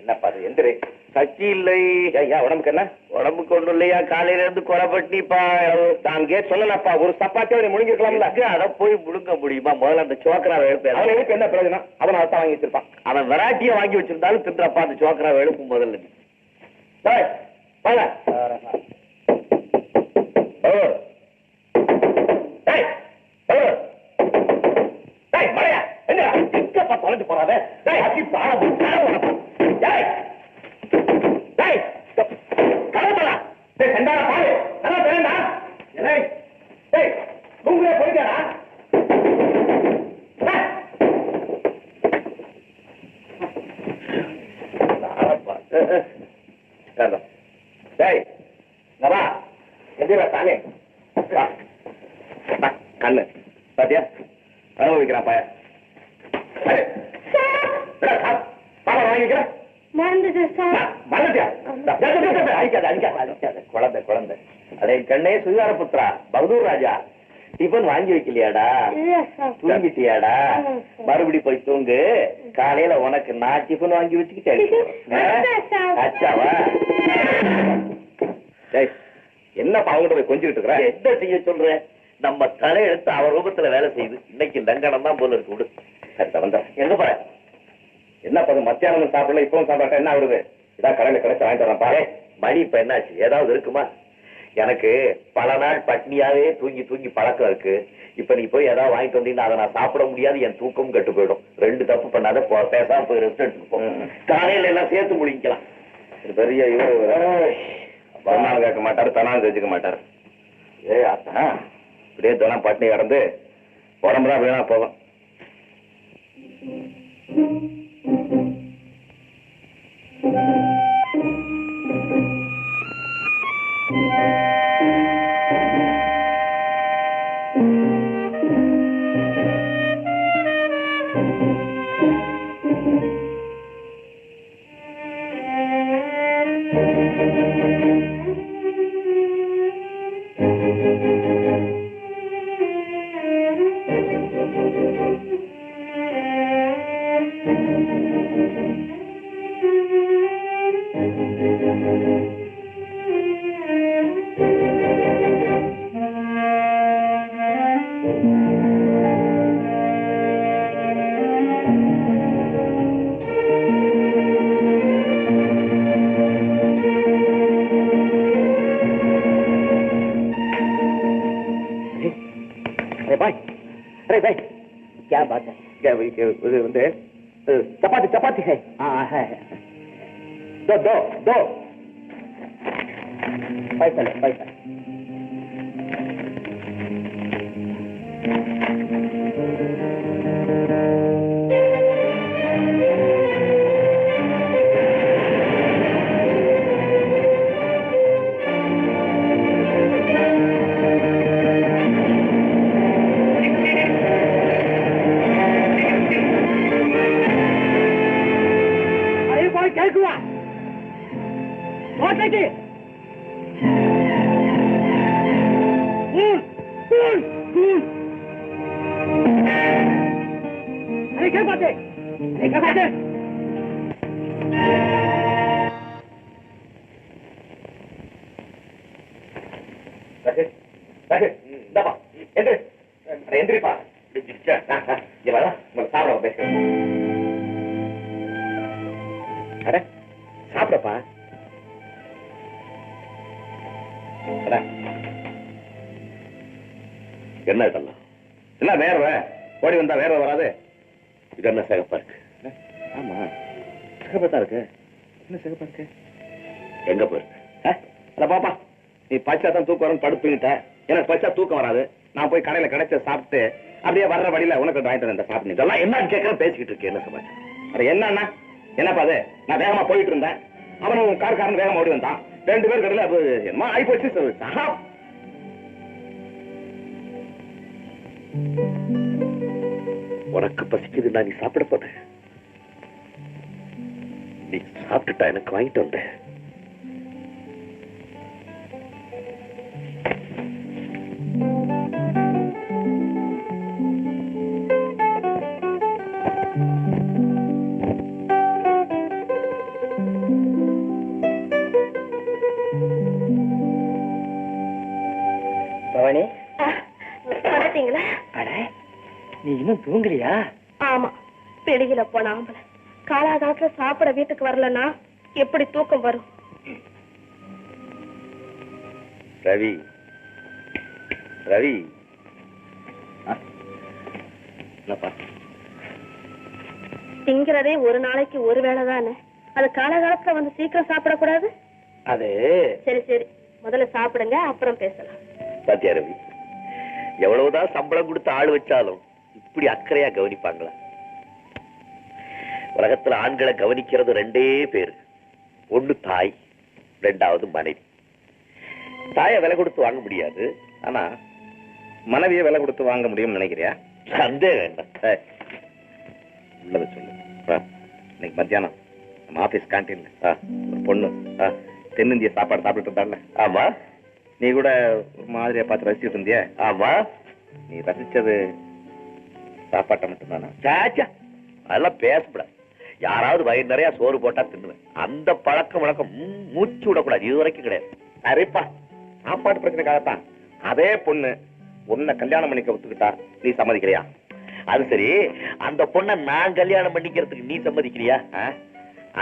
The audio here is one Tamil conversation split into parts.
என்னப்பா அது எந்திரி. சக்தி இல்லை. ஐயா உடம்புக்கு என்ன? உடம்புக்கு ஒண்ணும் இல்லையா, காலையில இருந்து குறைப்பட்டிப்பா. நான் கேட் சொல்லலப்பா, ஒரு சப்பாத்தியை முழுங்கிருக்கலாம்ல. அதை போய் முழுங்க முடியுமா? முதல்ல அந்த சோக்கராவை எழுப்பேன். அவன் எழுப்பு என்ன பிரயோஜனம்? அவன் அதான் வாங்கி வச்சிருப்பான். அவன் வெரைட்டியா வாங்கி வச்சிருந்தாலும் தின்றப்பா அந்த சோக்கராவை எழுப்பும் முதல்ல. தொலைஞ்சு போறாத போயிட்டாரா? தானே கண்ணு பாத்தியா அனுபவிக்கிறான் பையன். குழந்தை குழந்தை அடே கண்ணே சுகார புத்திரா பகதூர் ராஜா, டிபன் வாங்கி வைக்கலையாடா? தூங்கிட்டியாடா? மறுபடி போய் தூங்கு. காலையில உனக்கு நான் டிபன் வாங்கி வச்சுக்கிட்டேன். அச்சாவா? என்னப்பா அவங்ககிட்ட போய் கொஞ்சிக்கிட்டு இருக்கிற? என்ன செய்ய சொல்றேன்? நம்ம தலையெடுத்து அவர் ரூபத்துல வேலை செய்யுது. இன்னைக்கு லங்கனம் தான் போல இருக்கு. விடு. எங்க போற? என்ன பண்ணு? மத்தியானம் சாப்பிடல, இப்பவும் சாப்பிட்டா என்ன ஆகுது? இதான் கடையில கிடைச்சு வாங்கிட்டு வரேன் பாரு. மணி இப்ப என்னாச்சு? ஏதாவது இருக்குமா? எனக்கு பல நாள் பட்னியாவே தூங்கி தூங்கி பழக்கம் இருக்கு. இப்ப நீ போய் ஏதாவது வாங்கிட்டு வந்தீங்கன்னா அதை நான் சாப்பிட முடியாது, என் தூக்கம் கெட்டு போயிடும். ரெண்டு தப்பு பண்ணாத, பேசாம போய் ரெஸ்ட் எடுத்துட்டு போ. காலையில எல்லாம் சேர்த்து முடிக்கலாம். பெரிய கேட்க மாட்டாரு, தனாலும் தெரிஞ்சுக்க மாட்டாரு. அத்தா இப்படியே தினம் பட்னி கிடந்து உடம்புதான் வீணா போகும். क्या बात है? क्या चपाती चपाती है? हाँ है। दो दो दो पैसा ले पैसा. अरे क्या बात है? अरे क्या बात है? எந்திரிப்பா. சாப்பிட சாப்பிடப்பா. என்ன இதெல்லாம்? என்ன வேர்வை? ஓடி வந்தா வேர்வை வராது? இது என்ன சிகப்பா இருக்கு? ஆமா சிகப்பா இருக்கு. என்ன சிகப்பா இருக்கு? எங்க போயிருக்கு? பாப்பா நீ பச்சா தான் தூக்கம் வரும் படுத்துக்கிட்ட. எனக்கு பச்சா தூக்கம் வராது. நான் போய் கடையில கிடைச்ச சாப்பிட்டு அப்படியே வர்ற வழியில உனக்கு வாங்கிட்டு வந்த சாப்பிட்டு இதெல்லாம் என்னன்னு கேட்கறேன். பேசிக்கிட்டு இருக்கேன். என்ன சமாச்சாரம்? அது என்னன்னா என்னப்பா அது? நான் வேகமா போயிட்டு இருந்தேன். அவனும் கார்காரன் வேகமா ஓடி வந்தான். ரெண்டு பேர் கடையில என்னமா ஆகி போச்சு. உனக்கு பசிக்குதுன்னா நீ சாப்பிட போற. நீ சாப்பிட்டுட்டா எனக்கு வாங்கிட்டு வந்த. நீ இன்னும் தூங்கலையா? ஆமா, வெளியில போன ஆம்பளை காலாகாலத்துல சாப்பிட வீட்டுக்கு வரலன்னா எப்படி தூக்கம் வரும்? ரவி ரவி திங்கிறதே ஒரு நாளைக்கு ஒரு வேளை தானே, அது காலகாலத்துல வந்து சீக்கிரம் சாப்பிடக்கூடாது. அது சரி சரி, முதல்ல சாப்பிடுங்க, அப்புறம் பேசலாம். பாத்தியா ரவி, எவ்வளவுதான் சம்பளம் கொடுத்து ஆள் வச்சாலும் இப்படி அக்கறையா கவனிப்பாங்களா? உலகத்துல ஆண்களை கவனிக்கிறது ரெண்டே பேரு, ஒண்ணு தாய், ரெண்டாவது மனைவி. தாயை விலை கொடுத்து வாங்க முடியாது, ஆனா மனைவியை விலை கொடுத்து வாங்க முடியும்னு நினைக்கிறியா? சந்தேகம் வேண்டாம். உள்ளத சொல்லு. இன்னைக்கு மத்தியானம் நம்ம ஆபீஸ் கேண்டீன்ல ஒரு பொண்ணு தென்னிந்திய சாப்பாடு சாப்பிட்டு இருந்தால. ஆமா, நீ கூட ஒரு மாதிரியா பார்த்து ரசிச்சுட்டு இருந்திய. ஆமா, நீ ரசிச்சது சாப்பாட்டை மட்டும்தானா? சாச்சா, அதெல்லாம் பேசப்படாது. யாராவது வயிறு நிறைய சோறு போட்டா தின்னுவேன். அந்த பழக்கம் வழக்கம் மூச்சு விடக்கூடாது, இது வரைக்கும் கிடையாது. சரிப்பா, சாப்பாடு பிரச்சனைக்காகத்தான் அதே பொண்ணு உன்னை கல்யாணம் பண்ணிக்க ஒத்துக்கிட்டா நீ சம்மதிக்கிறியா? அது சரி, அந்த பொண்ணை நான் கல்யாணம் பண்ணிக்கிறதுக்கு நீ சம்மதிக்கிறியா?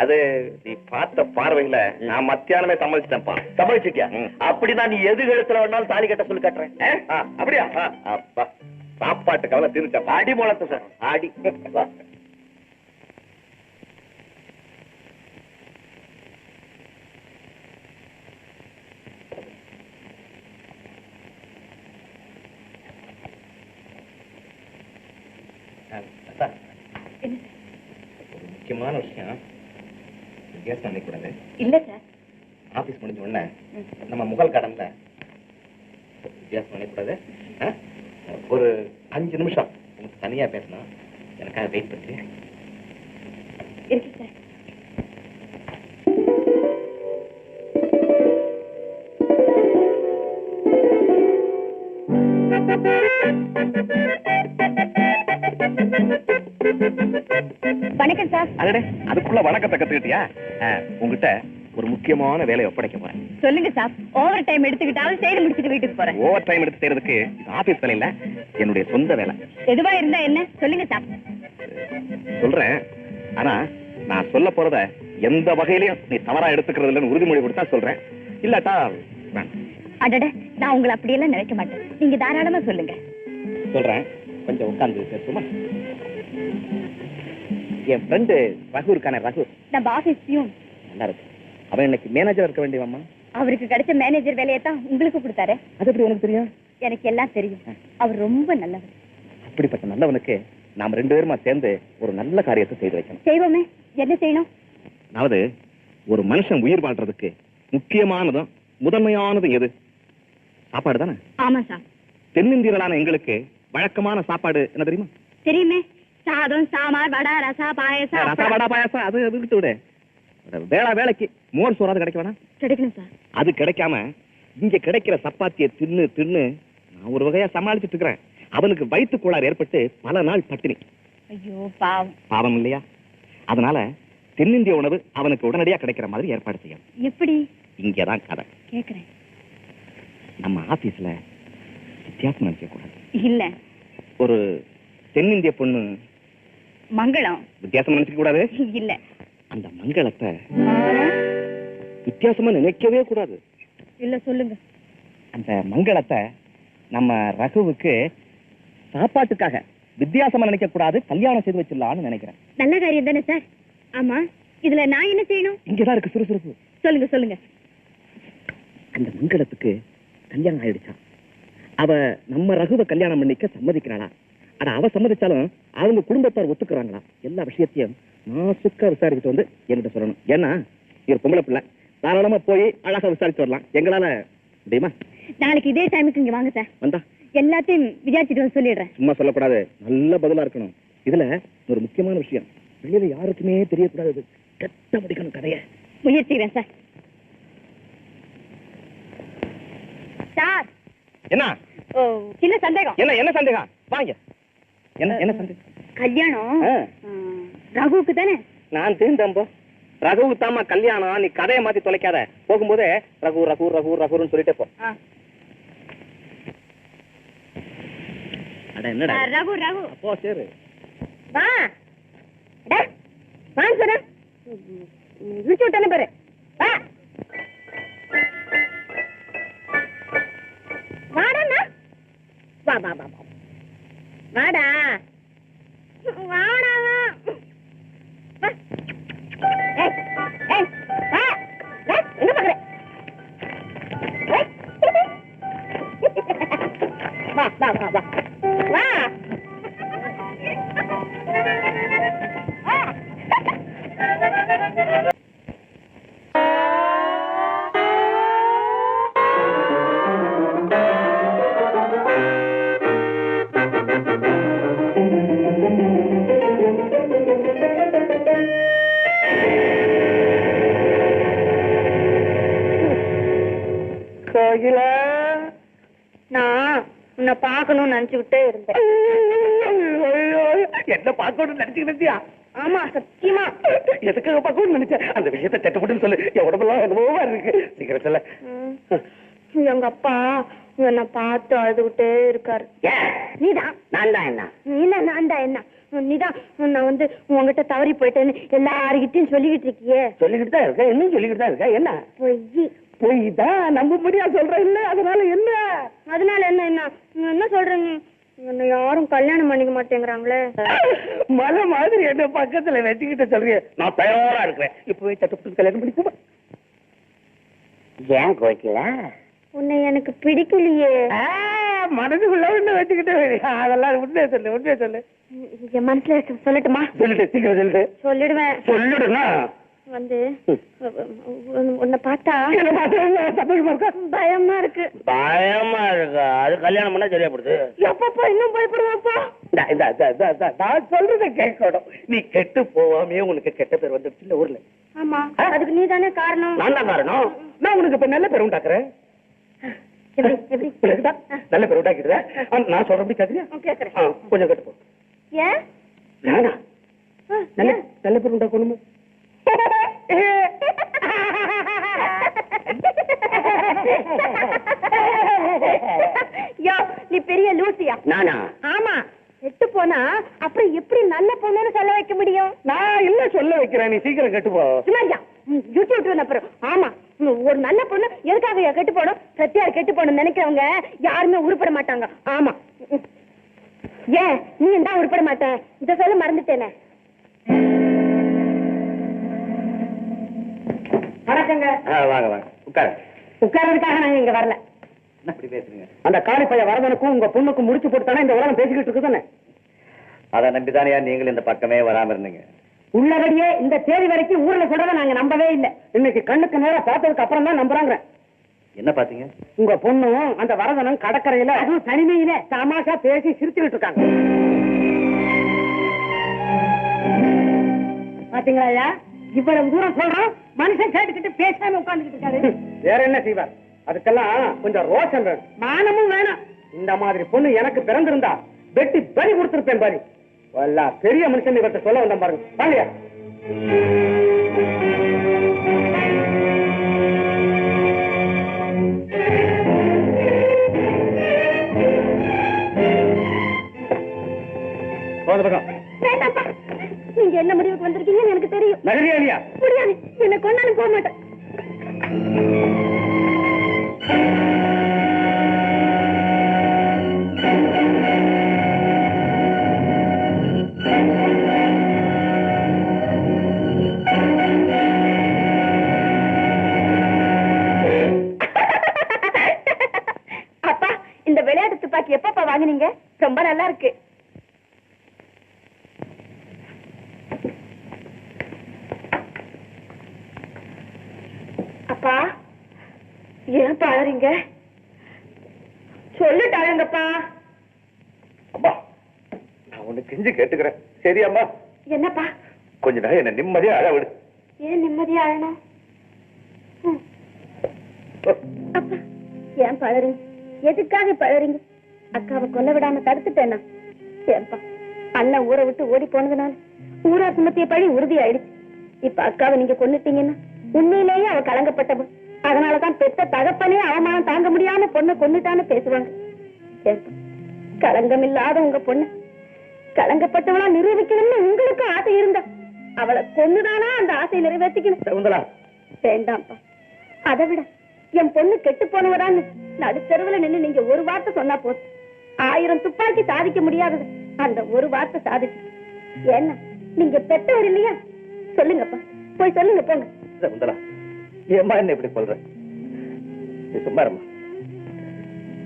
அது நீ பார்த்த பார்வையில நான் மத்தியானமே சம்மதிச்சிட்டேன்ப்பா. சம்மதிச்சிட்டியா? அப்படின்னா நீ எது எழுத்துல வேணாலும் தாலி கட்ட சொல்லி கட்டுறேன். அப்படியா? அப்பா, சாப்பாட்டு கவலை தீர்ச்சா? ஆடி மூலத்தை சார், ஆடி வா. முக்கியமான விஷயம் வித்தியாசம் நினைக்கூடாது. இல்ல சார், ஆபீஸ் முடிஞ்ச உடனே நம்ம முகல் கடன்ல வித்தியாசம் நினைக்கூடாது. ஒரு 5 நிமிஷம் உங்களுக்கு தனியா பேசணும், எனக்காக வெயிட் பண்ணுறேன். இருக்கு சார். வணக்கம் சார். அடடே, அதுக்குள்ள வணக்கத்தை கத்துக்கிட்டியா? உங்ககிட்ட ஒரு முக்கியமான வேலையை ஒப்படைக்க போறேன். சொல்லுங்க சார். ஓவர் டைம் எடுத்துக்கிட்டாலும் செய்து முடிச்சுட்டு வீட்டுக்கு போறேன். ஓவர் டைம் எடுத்து செய்யறதுக்கு இது ஆபீஸ் வேலை இல்ல, என்னுடைய சொந்த வேலை. எதுவா இருந்தா என்ன சொல்லுங்க சார். சொல்றேன், ஆனா நான் சொல்ல போறத எந்த வகையிலையும் நீ தவறா எடுத்துக்கிறது இல்லைன்னு உறுதிமொழி கொடுத்தா சொல்றேன், இல்லாட்டா அடட, நான் உங்களை அப்படியெல்லாம் நினைக்க மாட்டேன். நீங்க தாராளமா சொல்லுங்க. சொல்றேன், கொஞ்சம் உட்கார்ந்து பேசுமா? என் ஃப்ரெண்டு ரகு இருக்கானே, ரகு நம்ம ஆபீஸ் பியூன். நல்லா இருக்கு. அவன் இன்னைக்கு மேனேஜர் இருக்க வேண்டியவம்மா. அவருக்கு கிடைச்ச மேனேஜர் வேலையை தான் உங்களுக்கு கொடுத்தாரு. அது எப்படி உனக்கு தெரியும்? எனக்கு எல்லாம் தெரியும். அவர் ரொம்ப நல்லவர். அப்படிப்பட்ட நல்லவனுக்கு நாம 2 பேருமா சேர்ந்து ஒரு நல்ல காரியத்தை செய்து வைக்கணும். செய்வோமே. என்ன செய்யணும்? அதாவது ஒரு மனுஷன் உயிர் வாழ்றதுக்கு முக்கியமானதும் முதன்மையானது எது? சாப்பாடு தானே? ஆமா சார். தென்னிந்தியர்களான எங்களுக்கு வழக்கமான சாப்பாடு என்ன தெரியுமா? தெரியுமே. சாதம், சாம்பார், வடை, ரசா, பாயசம். ரசா, வடை, பாயசம் அது விட்டு விடு. வேளைக்கு மோர் சோறாது கிடைக்க வேணாம்? கிடைக்கணும் சார். அது கிடைக்காம இங்க கிடைக்கிற சப்பாத்தியை தின்னு தின்னு நான் ஒரு வகையா சமாளிச்சுட்டு இருக்கிறேன். அவனுக்கு வயிற்று கோளாறு ஏற்பட்டு பல நாள் பட்டினி. ஐயோ பாவம். பாவம் இல்லையா? அதனால தென்னிந்திய உணவு அவனுக்கு உடனடியா கிடைக்கிற மாதிரி ஏற்பாடு செய்யணும். எப்படி? இங்கதான் கதை கேக்குறேன். நம்ம ஆபீஸ்ல வித்தியாசம் நினைக்க கூடாது. இல்ல, ஒரு தென்னிந்திய பொண்ணு மங்களம் வித்தியாசம் நினைக்க கூடாது. இல்ல, அந்த மங்களத்தை வித்தியாசமா நினைக்கவே கூடாது. இல்ல சொல்லுங்க. அந்த மங்களத்தை நம்ம ரகுவுக்கு சாப்பாட்டுக்காக வித்தியாசமா நினைக்க கூடாது, கல்யாணம் செய்து வச்சிடலாம்னு நினைக்கிறேன். நல்ல காரியம் தானே சார். ஆமா, இதுல நான் என்ன செய்யணும்? இங்கதான் இருக்கு சுறுசுறுப்பு. சொல்லுங்க சொல்லுங்க. அந்த மங்களத்துக்கு கல்யாணம் ஆயிடுச்சா? அவ நம்ம ரகுவை கல்யாணம் பண்ணிக்க சம்மதிக்கிறாளா? ஆனா அவ சம்மதிச்சாலும் அவங்க குடும்பத்தார் ஒத்துக்கிறாங்களா? எல்லா விஷயத்தையும் நாசுக்கா விசாரிச்சுட்டு வந்து என்கிட்ட சொல்லணும். ஏன்னா இவர் பொம்பளை பிள்ளை, தாராளமா போய் அழகா விசாரிச்சு வரலாம். எங்களால முடியுமா? நாளைக்கு இதே டைமுக்கு இங்க வாங்க சார். வந்தா எல்லாத்தையும் விசாரிச்சுட்டு வந்து சொல்லிடுறேன். சும்மா சொல்லக்கூடாது, நல்ல பதிலா இருக்கணும். இதுல ஒரு முக்கியமான விஷயம், வெளியில யாருக்குமே தெரியக்கூடாது. கெட்ட முடிக்கணும் கதைய. முயற்சிக்கிறேன் சார். சார் என்ன சின்ன சந்தேகம். என்ன சந்தேகம்? வாங்க. என்ன சந்தேகம்? கல்யாணம் ரகுவுக்கு தானே? நான் தெரிந்தம்போ ரகுவுக்கு தாமா கல்யாணம். நீ கதையை மாத்தி தொலைக்காத. போகும்போதே ரகு ரகு ரகு ரகுன்னு சொல்லிட்டே போ. என்னடா ரகு ரகு அப்போ சரி வா வாங்க சொன்ன விழிச்சு விட்டானே பாரு வா வாடா வா வா வா வாடா வாடா என்ன பாக்குற வா வா வா வா வா நான் உன்னை பாக்கணும்னு நினைச்சுக்கிட்டே இருந்தேன். என்ன பார்க்கணும்னு நினைச்சுக்கிட்டியா? ஆமா சத்தியமா. எதுக்காக பார்க்கணும்னு நினைச்சேன்? அந்த விஷயத்தை சட்டப்பட்டு சொல்லு. என் உடம்பெல்லாம் என்னவோ இருக்கு. சீக்கிரம் சொல்ல. எங்க அப்பா என்ன பார்த்து அழுதுகிட்டே இருக்காரு. நீதான் நான் தான் என்ன? நான் தான் என்ன? நீதான் நான் வந்து உங்ககிட்ட தவறி போயிட்டேன்னு எல்லாருக்கிட்டையும் சொல்லிக்கிட்டு இருக்கியே. சொல்லிக்கிட்டு தான் இருக்க. இன்னும் சொல்லிக்கிட்டு தான் இருக்க. என்ன பொய் தான் நம்ப முடியா சொல்ற இல்ல? அதனால என்ன? அதனால என்ன என்ன சொல்றீங்க? என்ன யாரும் கல்யாணம் பண்ணிக்க மாட்டேங்கிறாங்களே. மலை மாதிரி என்ன பக்கத்துல வச்சுக்கிட்ட சொல்றீங்க. நான் தயாரா இருக்கிறேன். இப்பவே சட்டப்பட்டு கல்யாணம் பண்ணிக்குமா? ஏன் கோயிக்கல? உன்னை எனக்கு பிடிக்கலையே. மனதுக்குள்ள ஒண்ணு வச்சுக்கிட்டே. அதெல்லாம் உண்மையை சொல்லு, உண்மையை சொல்லு. என் மனசுல சொல்லட்டுமா? சொல்லிட்டு சீக்கிரம் சொல்லிட்டு. சொல்லிடுவேன். சொல்லிடுனா வந்து உன்னை பார்த்தா சந்தோஷமா இருக்கா? பயமா இருக்கு. பயமா இருக்கா? அது கல்யாணம் பண்ணா சரியா போடுது. எப்பப்பா இன்னும் பயப்படுவாப்பா? நான் சொல்றத கேட்கணும். நீ கெட்டு போவாமே உனக்கு கெட்ட பேர் வந்துடுச்சு இல்ல ஊர்ல. ஆமா, அதுக்கு நீ தானே காரணம். நான் தான் காரணம். நான் உனக்கு இப்ப நல்ல பேர் உண்டாக்குறேன். நல்ல பேர் உண்டாக்கிடுறேன். நான் சொல்றபடி கேக்குறியா? கேக்குறேன். கொஞ்சம் கெட்டு போ. ஏன் நானா நல்ல பேர் உண்டாக்கணுமா? நீ பெரிய லூசியா? நானா? ஆமா. கெட்டு போனா அப்புறம் எப்படி நல்ல பொண்ணுன்னு சொல்ல வைக்க முடியும்? நான் இல்ல சொல்ல வைக்கிறேன். நீ சீக்கிரம் கெட்டு போ. சுமாரியா யூடியூப் அப்புறம். ஆமா, ஒரு நல்ல பொண்ணு எதுக்காக கெட்டு போடும்? சத்தியார் கெட்டு போகணும்னு நினைக்கிறவங்க யாருமே உருப்பட மாட்டாங்க. ஆமா. ஏன் நீ தான் உருப்பட மாட்டேன்? இத சொல்ல மறந்துட்டேனே. வணக்கங்க. வாங்க வாங்க உட்கார. உட்கார்றதுக்காக நாங்க இங்க வரல. அப்படி பேசுறீங்க. அந்த காளி பைய வரதனுக்கும் உங்க பொண்ணுக்கு முடிச்சு போட்டுதானே இந்த உலகம் பேசிக்கிட்டு இருக்கு தானே? அதை நம்பிதானே நீங்கள் இந்த பக்கமே வராம இருந்தீங்க. உள்ளபடியே இந்த தேதி வரைக்கும் ஊர்ல சொல்றத நாங்க நம்பவே இல்லை. இன்னைக்கு கண்ணுக்கு நேரா பார்த்ததுக்கு அப்புறம் தான் நம்புறாங்க. என்ன பாத்தீங்க? உங்க பொண்ணும் அந்த வரதனும் கடற்கரையில அதுவும் தனிமையில தமாஷா பேசி சிரிச்சுக்கிட்டு இருக்காங்க. பாத்தீங்களா? இவ்வளவு தூரம் சொல்றோம், மனுஷன் கேட்டுக்கிட்டு பேசாம உட்கார்ந்துகிட்டு இருக்காரு. வேற என்ன செய்வார்? அதுக்கெல்லாம் கொஞ்சம் ரோஷம் வேணும், மானமும் வேணும். இந்த மாதிரி பொண்ணு எனக்கு பிறந்திருந்தா வெட்டி பறி கொடுத்திருப்பேன் பாரு. பெரிய மனுஷன் இவர்கிட்ட சொல்ல வந்தேன் பாருங்க. வாங்கயா. நீங்க என்ன முடிவுக்கு வந்திருக்கீங்கன்னு எனக்கு தெரியும். நகரியாலியா? முடியாது, என்ன கொண்டாலும் போக மாட்டேன். அப்பா, இந்த விளையாட்டு துப்பாக்கி எப்பப்பா வாங்குனீங்க? ரொம்ப நல்லா இருக்கு. அப்பா, ஏன் பாருங்க? சொல்லிட்டாங்கப்பா. அம்மா, நான் உன்னை கெஞ்சு கேட்டுக்கிறேன். சரி அம்மா? என்னப்பா? கொஞ்ச நாள் என்ன நிம்மதியா அழ விடு. ஏன் நிம்மதியா அழணும்? அப்பா, ஏன் பழறீங்க? எதுக்காக பழறீங்க? அக்காவை கொல்ல விடாம தடுத்துட்டேன்னா? ஏன்பா, அண்ணன் ஊரை விட்டு ஓடி போனதுனால ஊரா சுமத்திய பழி உறுதி ஆயிடுச்சு. இப்ப அக்காவை நீங்க கொன்னுட்டீங்கன்னா உண்மையிலேயே அவ கலங்கப்பட்டவன். அதனாலதான் பெத்த தகப்பனே அவமானம் தாங்க முடியாம பொண்ணை கொன்னுட்டான்னு பேசுவாங்க. களங்கம் இல்லாத உங்க பொண்ணு களங்கப்பட்டவளா நிரூபிக்கணும்னு உங்களுக்கு ஆசை இருந்தா அவளை கொன்னுதானா அந்த ஆசையை நிறைவேற்றிக்கணும். வேண்டாம்ப்பா. அதை விட என் பொண்ணு கெட்டு போனவரான்னு நடுத்தெருவுல நின்னு நீங்க ஒரு வார்த்தை சொன்னா போதும். 1000 துப்பாக்கி சாதிக்க முடியாதது அந்த ஒரு வார்த்தை சாதிச்சு. ஏன்னா நீங்க பெற்றவர் இல்லையா? சொல்லுங்கப்பா, போய் சொல்லுங்க போங்க. ஏம்மா என்ன இப்படி சொல்ற? சும்மா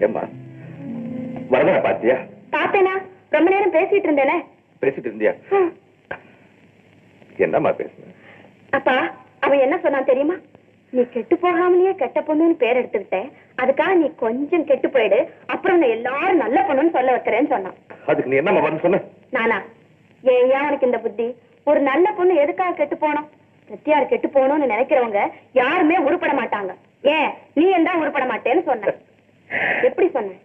ஏம்மா வரதா பாத்தியா? பாத்தேனா? ரொம்ப நேரம் பேசிட்டு இருந்தேனே. பேசிட்டு இருந்தியா? என்னம்மா பேசுன? அப்பா அவன் என்ன சொன்னான் தெரியுமா? நீ கெட்டு போகாமலேயே கெட்ட பொண்ணுன்னு பேர் எடுத்துக்கிட்டேன், அதுக்காக நீ கொஞ்சம் கெட்டு போயிடு, அப்புறம் நான் எல்லாரும் நல்ல பொண்ணுன்னு சொல்ல வைக்கிறேன்னு சொன்னான். அதுக்கு நீ என்னம்மா வந்து சொன்ன? நானா? ஏன் உனக்கு இந்த புத்தி? ஒரு நல்ல பொண்ணு எதுக்காக கெட்டு போனோம்? சத்தியார் கெட்டு போகணும்னு நினைக்கிறவங்க யாருமே உருப்பட மாட்டாங்க. ஏன் நீ என்ன உருப்பட மாட்டேன்னு சொன்ன? எப்படி சொன்ன?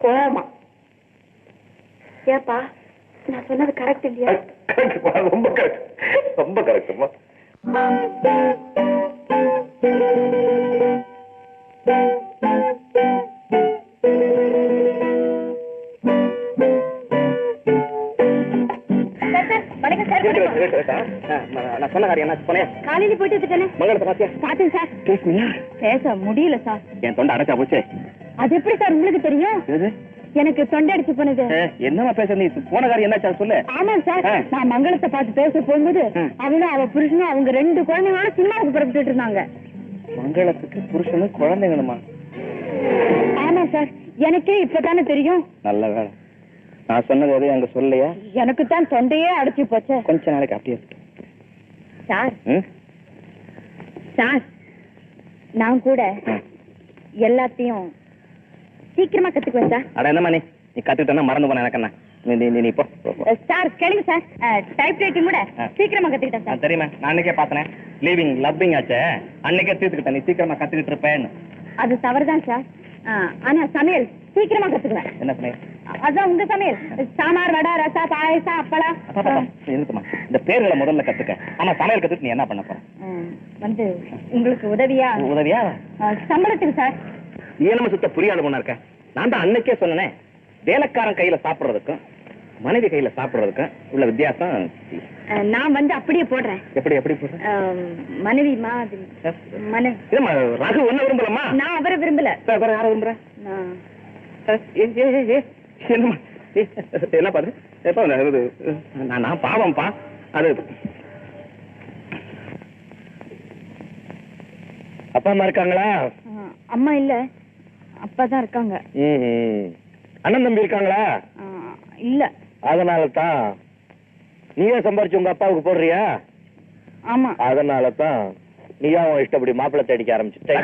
கோமா? ஏப்பா நான் சொன்னது கரெக்ட் இல்லையா? ரொம்ப கரெக்ட், ரொம்ப கரெக்ட்மா. நான் சொன்ன காரியம் என்ன சொன்னேன்? காலையில போயிட்டு வந்துட்டேனே. மங்களத்தை பாத்தியா? பாத்தேன் சார். பேச முடியல சார். என் தொண்டை அடைச்சா போச்சு. அது எப்படி சார் உங்களுக்கு தெரியும்? எனக்கு தொண்டை அடிச்சு போனது. என்னமா பேச? நீ போன காரியம் என்ன சொல்லு. ஆமா சார், நான் மங்களத்தை பார்த்து பேச போகும்போது அவளும் அவ புருஷனும் அவங்க 2 குழந்தைங்களும் சினிமாவுக்கு புறப்பட்டு இருந்தாங்க. மங்களத்துக்கு புருஷனும் குழந்தைங்களுமா? ஆமா சார், எனக்கே இப்பதானே தெரியும். நல்ல வேலை, நான் சொன்னது எதையும் அங்க சொல்லலையா? எனக்கு தான் தொண்டையே அடைச்சு போச்சு. கொஞ்ச நாளைக்கு அப்படியே சார். சார் நான் கூட எல்லாத்தையும் சீக்கிரமா கத்துக்குவேன் சார். அட என்னமா நீ கத்துக்கிட்டா மறந்து போன எனக்கு என்ன? நீ போ சார். கேளுங்க சார், டைப் ரைட்டிங் கூட சீக்கிரமா கத்துக்கிட்டேன் சார். தெரியுமா, நான் அன்னைக்கே பார்த்தேன். லீவிங் லவ்விங் ஆச்சே, அன்னைக்கே தீர்த்துக்கிட்டேன். நீ சீக்கிரமா கத்துக்கிட்டு இருப்பேன்னு. அது தவறுதான் சார். ஆனா சமையல் சீக்கிரமா கத்துக்குவேன். என்ன சமையல்? அதான் உங்க சமையல். சாம்பார், வடை, ரசா, பாயசம், அப்பளம். இருக்குமா? இந்த பேர்களை முதல்ல கத்துக்க. ஆமா, சமையல் கத்துட்டு நீ என்ன பண்ண போற? வந்து உங்களுக்கு உதவியா? உதவியா? சம்பளத்துக்கு சார். ஏனம சுத்த புரியாத பொண்ணா இருக்க. நான் தான் அன்னைக்கே சொன்னேன், வேலைக்காரன் கையில சாப்பிடுறதுக்கும் மனைவி கையில சாப்பிடுறதுக்கும் உள்ள வித்தியாசம். நான் வந்து அப்படியே போடுறேன். எப்படி போடுறேன்? மனைவி மாதிரி. ரகு ஒன்ன விரும்பலமா? நான் அவரை விரும்பல. யார விரும்புற? என்னமா என்ன பாரு? நான் பாவம்பா. அது அப்பா அம்மா இருக்காங்களா? அம்மா இல்ல, அப்பா தான் இருக்காங்க. அண்ணன் தம்பி இருக்காங்களா? இல்ல. அதனால தான் நீயே சம்பாரிச்சு உங்க அப்பாவுக்கு போடுறியா? ஆமா. அதனால தான் நீயா இஷ்டப்படி மாப்பிள்ளை தேடிக்க ஆரம்பிச்சுட்ட.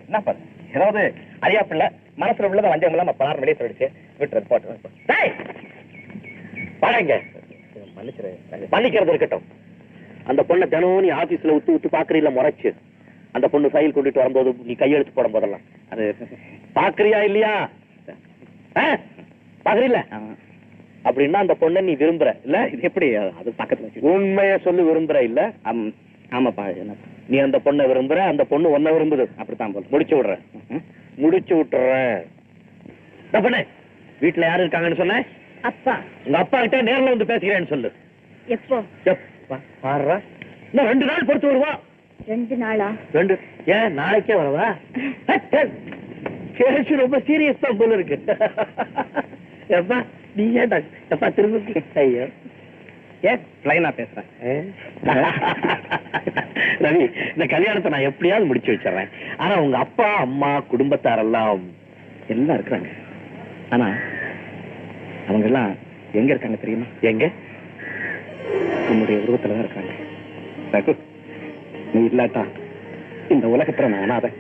என்ன பண்ண? ஏதாவது அரியா பிள்ளை மனசுல உள்ளதை வஞ்சம் இல்லாம பணம் வெளியே சொல்லிடுச்சு. விட்டு போட்டு பாருங்க. மன்னிக்கிறது இருக்கட்டும். அந்த பொண்ணை தினம் நீ ஆபீஸ்ல உத்து பாக்குறீல முறைச்சு, அந்த பொண்ணு ஃபைல் கொண்டுட்டு வரும்போது நீ கையெழுத்து போடும் போதெல்லாம் அது பாக்குறியா இல்லையா? பாக்குறீல்ல? அப்படின்னா அந்த பொண்ணை நீ விரும்புற இல்ல? இது எப்படி? அது பக்கத்துல உண்மைய சொல்லி விரும்புற இல்ல? ஆமாப்பா. நீ அந்த பொண்ணை விரும்புற, அந்த பொண்ணு ஒன்ன விரும்புது. அப்படித்தான் போல. முடிச்சு விட்டுறேன். பொண்ணு வீட்டுல யாரு இருக்காங்கன்னு சொன்ன? அப்பா. உங்க அப்பா கிட்ட நேர்ல வந்து பேசுகிறேன்னு சொல்லு. எப்போ? பாரு, இன்னும் 2 நாள் பொறுத்து வருவா. 2 நாளா? 2? ஏன் நாளைக்கே வரவா? கேஸ் ரொம்ப சீரியஸ் தான் போல இருக்கு. எப்பா நீ ஏன்டா எப்பா திரும்ப? ஐயோ ஏன் பிளைனா பேசுறேன்? ரவி, இந்த கல்யாணத்தை நான் எப்படியாவது முடிச்சு வச்சிடறேன். ஆனா உங்க அப்பா அம்மா குடும்பத்தாரெல்லாம் எல்லாம் இருக்கிறாங்க. ஆனா அவங்க எல்லாம் எங்க இருக்காங்க தெரியுமா? எங்க? உன்னுடைய உருவத்துலதான் இருக்காங்க. ரகு, நீ இல்லாட்டா இந்த உலகத்துல நான் அனாதை.